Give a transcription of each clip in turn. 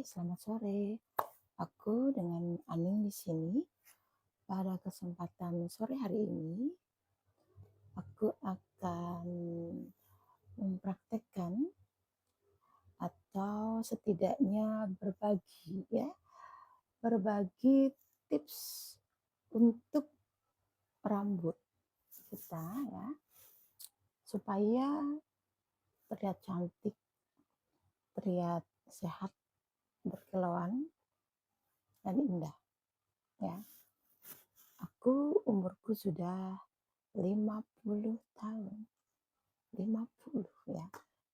selamat sore. Aku dengan Aning di sini. Pada kesempatan sore hari ini, aku akan mempraktekkan atau setidaknya berbagi tips untuk rambut kita ya, supaya terlihat cantik, terlihat sehat, berkilauan dan indah ya. Umurku sudah 50 tahun. 50 ya.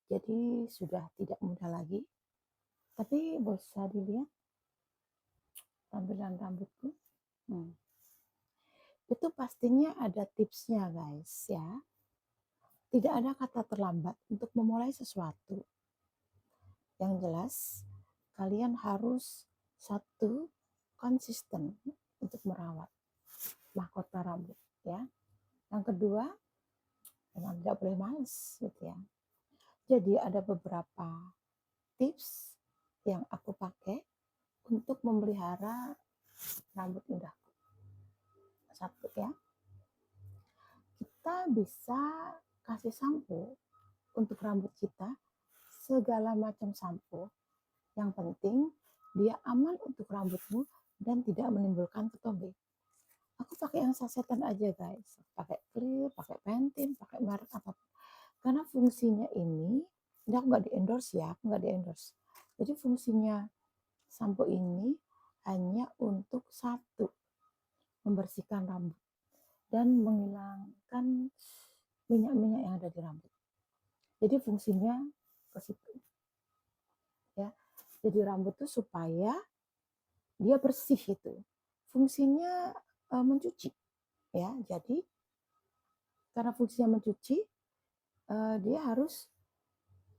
Jadi sudah tidak muda lagi. Tapi bisa dilihat tampilan rambutku. Itu pastinya ada tipsnya guys ya. Tidak ada kata terlambat untuk memulai sesuatu. Yang jelas kalian harus konsisten untuk merawat mahkota rambut ya. Yang kedua, memang tidak boleh males gitu ya. Jadi ada beberapa tips yang aku pakai untuk memelihara rambut indah. Satu ya, kita bisa kasih sampo untuk rambut kita, segala macam sampo. Yang penting dia aman untuk rambutmu dan tidak menimbulkan ketombe. Aku pakai yang sasetan aja guys, pakai Clear, pakai Pantene, pakai merek apapun. Karena fungsinya ini, aku nggak di-endorse ya, aku nggak di-endorse. Jadi fungsinya sampo ini hanya untuk satu, membersihkan rambut dan menghilangkan minyak-minyak yang ada di rambut. Jadi fungsinya ke situ. Ya. Jadi rambut itu supaya dia bersih itu. Fungsinya mencuci. Ya, jadi karena fungsinya mencuci, dia harus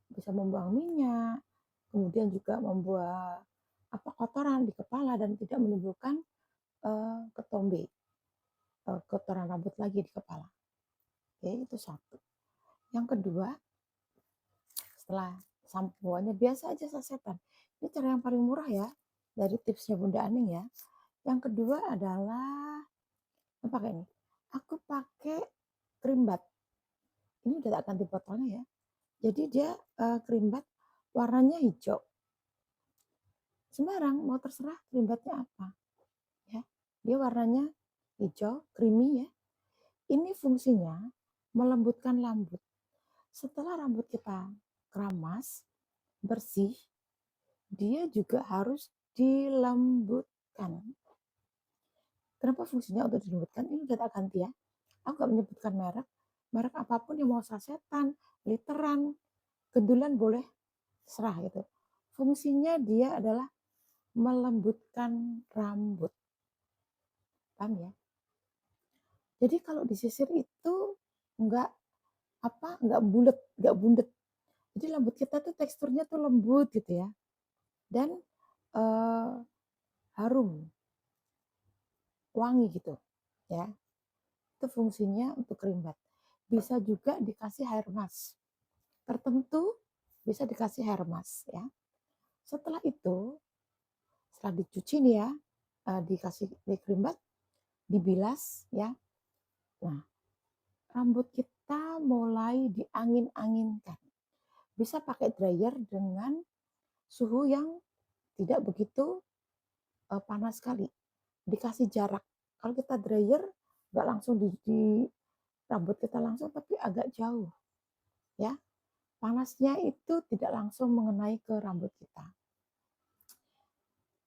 bisa membuang minyak, kemudian juga membuang kotoran di kepala dan tidak menimbulkan ketombe, kotoran rambut lagi di kepala. Oke, itu satu. Yang kedua, setelah sampoannya biasa aja sasetan. Ini cara yang paling murah ya dari tipsnya Bunda Aning ya. Yang kedua adalah apa ini? Aku pakai krim bat. Ini udah tak ganti botolnya ya. Jadi dia krim bat warnanya hijau. Sembarang mau terserah krim batnya apa. Ya. Dia warnanya hijau, creamy ya. Ini fungsinya melembutkan rambut. Setelah rambut kita keramas, bersih, dia juga harus dilembutkan. Kenapa fungsinya untuk dilembutkan? Ini udah tak ganti ya. Aku gak menyebutkan merek. Merek apapun yang mau sasetan, literan, gendulan boleh, serah gitu. Fungsinya dia adalah melembutkan rambut. Paham ya? Jadi kalau disisir itu enggak bulat, enggak bundet. Jadi rambut kita tuh teksturnya tuh lembut gitu ya. Dan harum, wangi gitu ya. Itu fungsinya untuk krim bat. Bisa juga dikasih hair mask tertentu, bisa dikasih hair mask ya. Setelah itu, setelah dicuci nih ya, dikasih di krim bat, dibilas ya. Nah, rambut kita mulai diangin-anginkan. Bisa pakai dryer dengan suhu yang tidak begitu panas sekali. Dikasih jarak. Kalau kita dryer, nggak langsung di rambut kita langsung, tapi agak jauh. Ya, panasnya itu tidak langsung mengenai ke rambut kita.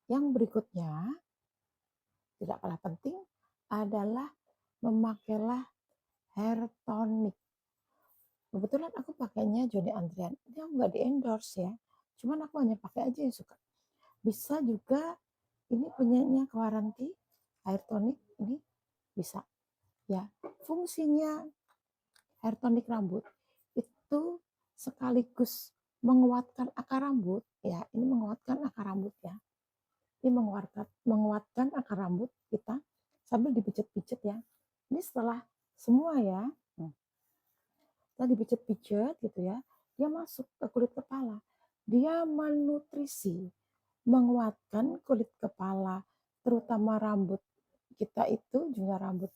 Yang berikutnya, tidak kalah penting, adalah memakailah hair tonic. Kebetulan aku pakainya Johnny Andrian. Ini aku nggak di-endorse ya. Cuman aku hanya pakai aja yang suka. Bisa juga, ini punyanya Kewaranti, hair tonic, ini bisa. Ya, fungsinya hair tonic rambut itu sekaligus menguatkan akar rambut ya. Ini menguatkan akar rambut ya. Ini menguatkan akar rambut kita sambil dipijet-pijet ya. Ini setelah semua ya. Setelah dipijet-pijet gitu ya, dia masuk ke kulit kepala. Dia menutrisi, menguatkan kulit kepala, terutama rambut kita itu, juga rambut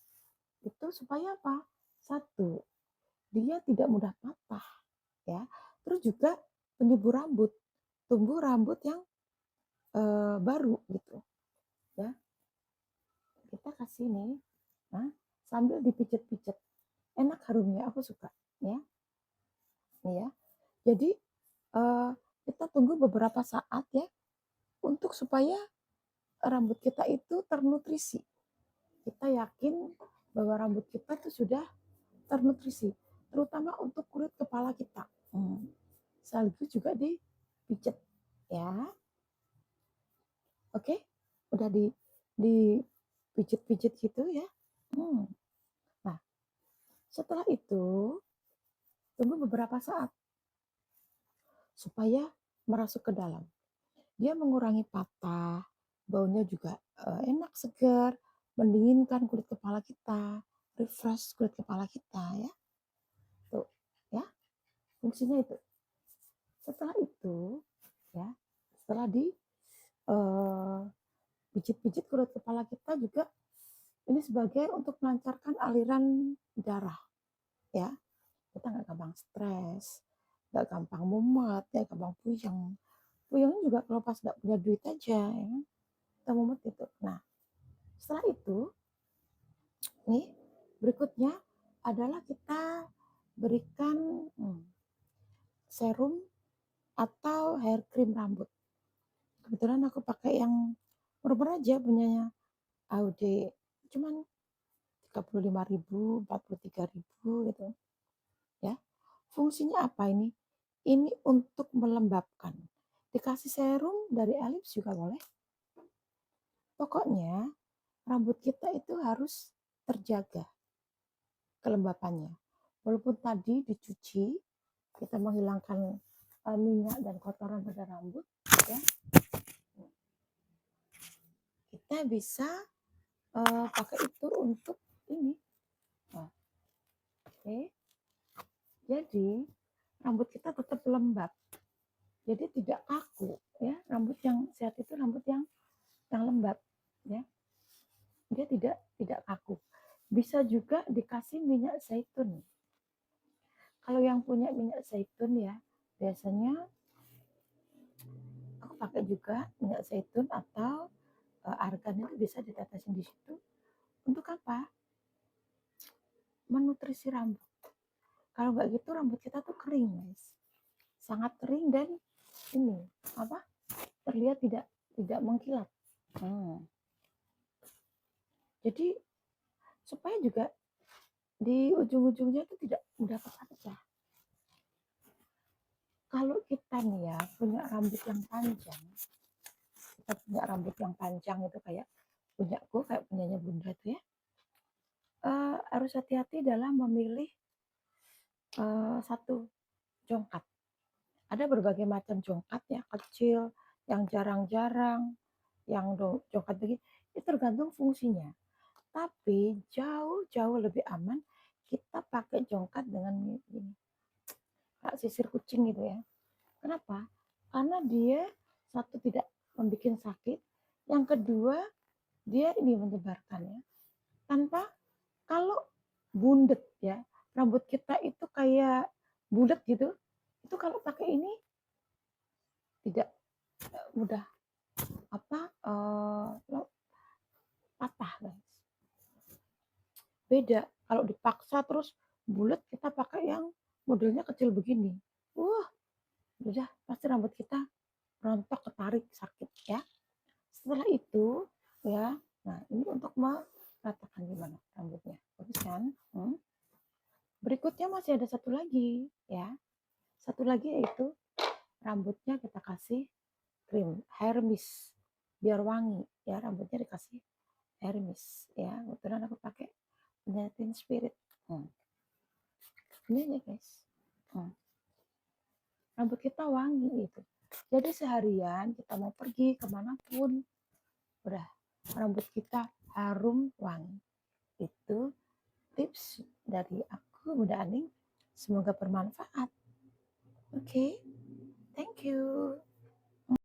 itu supaya apa? Satu, dia tidak mudah patah ya. Terus juga penyubur rambut, tumbuh rambut yang baru gitu ya. Kita kasih nih, nah, sambil dipijet-pijet. Enak harumnya, aku suka ya. Nih ya. Jadi kita tunggu beberapa saat ya untuk supaya rambut kita itu ternutrisi. Kita yakin bahwa rambut kita itu sudah ternutrisi, terutama untuk kulit kepala kita. Sekaligus juga dipijet ya. Oke, udah dipijet-pijet gitu ya. Nah, setelah itu tunggu beberapa saat supaya merasuk ke dalam. Dia mengurangi patah, baunya juga enak, segar, mendinginkan kulit kepala kita, refresh kulit kepala kita ya. Tuh, ya. Fungsinya itu. Setelah itu, ya, setelah di pijit-pijit kulit kepala kita juga ini sebagai untuk melancarkan aliran darah, ya. Kita nggak gampang stres, nggak gampang mumet, nggak gampang puyeng. Puyengnya juga kalau pas nggak punya duit aja, ya kan? Kita mumet gitu. Nah, setelah itu, nih berikutnya adalah kita berikan serum atau hair cream rambut. Kebetulan aku pakai yang murah aja punyanya Aude, cuman 35.000, 43.000 gitu ya. Fungsinya apa ini? Ini untuk melembabkan. Dikasih serum dari Elips juga boleh. Pokoknya rambut kita itu harus terjaga kelembapannya. Walaupun tadi dicuci, kita menghilangkan minyak dan kotoran pada rambut, ya, kita bisa pakai itu untuk ini. Nah, oke. Jadi rambut kita tetap lembab. Jadi tidak kaku, ya. Rambut yang sehat itu rambut yang lembab, ya. Dia tidak kaku. Bisa juga dikasih minyak zaitun. Kalau yang punya minyak zaitun ya, biasanya aku pakai juga minyak zaitun atau argan itu bisa ditetesin di situ. Untuk apa? Menutrisi rambut. Kalau nggak gitu rambut kita tuh kering, guys. Sangat kering dan ini apa? Terlihat tidak mengkilat. Jadi supaya juga di ujung-ujungnya itu tidak mudah pecah-pecah. Kalau kita nih ya punya rambut yang panjang, kita punya rambut yang panjang itu kayak punyaku, kayak punyanya Bunda itu ya, harus hati-hati dalam memilih satu jongkat. Ada berbagai macam jongkat ya, kecil, yang jarang-jarang, yang jongkat begini, itu tergantung fungsinya. Tapi jauh-jauh lebih aman kita pakai jongkat dengan ini, kayak sisir kucing gitu ya. Kenapa? Karena dia satu tidak membuat sakit, yang kedua dia ini menyebarkan ya. Tanpa, kalau bundet ya, rambut kita itu kayak bulat gitu, itu kalau pakai ini tidak mudah patah, guys. Beda kalau dipaksa terus bulat, kita pakai yang modelnya kecil begini. Udah pasti rambut kita rontok, ketarik, sakit ya. Setelah itu ya, nah ini untuk meratakan gimana rambutnya, bagus kan? Berikutnya masih ada satu lagi ya, satu lagi yaitu rambutnya kita kasih krim hair mist biar wangi ya. Rambutnya dikasih hair mist ya. Kebetulan aku pakai punya Teen Spirit. Ini aja guys, rambut kita wangi itu. Jadi seharian kita mau pergi kemanapun, udah rambut kita harum wangi. Itu tips dari aku, Bunda Aning. Semoga bermanfaat. Oke, thank you.